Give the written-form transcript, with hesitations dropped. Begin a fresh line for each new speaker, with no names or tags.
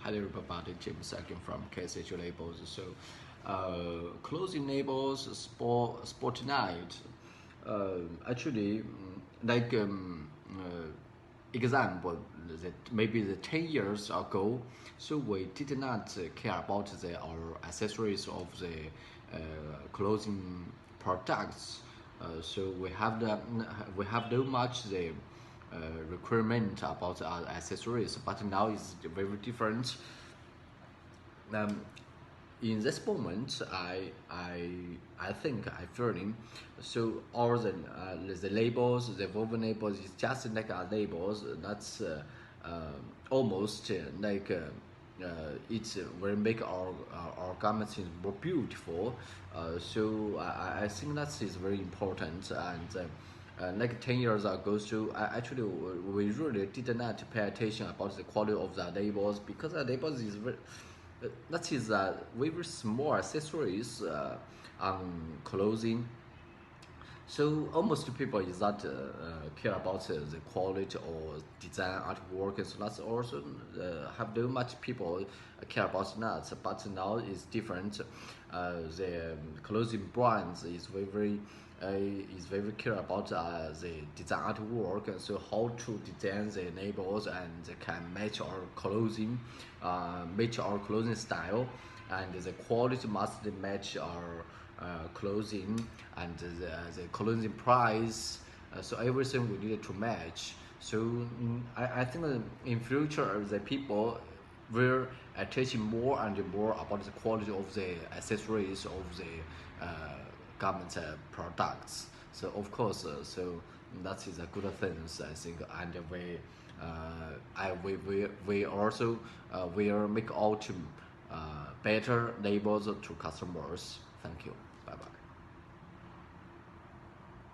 Hello everybody, James again from KSTHL Labels. So, clothing labels, sport night. Actually, like example, that maybe the 10 years ago, so we did not care about our accessories of the clothing products. So we have no much the requirement about our accessories, but now it's very different. Um, in this moment, I think I feeling so all the labels, the woven labels is just like our labels. That's almost it's will make our garments more beautiful. So I think that is very important and. Like 10 years ago, so actually we really did not pay attention about the quality of the labels because the labels is very, that is very small accessories on clothing. So almost people is not care about the quality or design artwork, and so that's also have very much people care about that. But now it's different. The clothing brands is very care about the design artwork, and so how to design the labels and they can match our clothing style, and the quality must match our clothing and the clothing price. So everything we needed to match. So I think that in future the people will attach more and more about the quality of the accessories of the garment products. So of course, so that is a good thing, I think, and we also will make out better labels to customers. Thank you. Bye bye.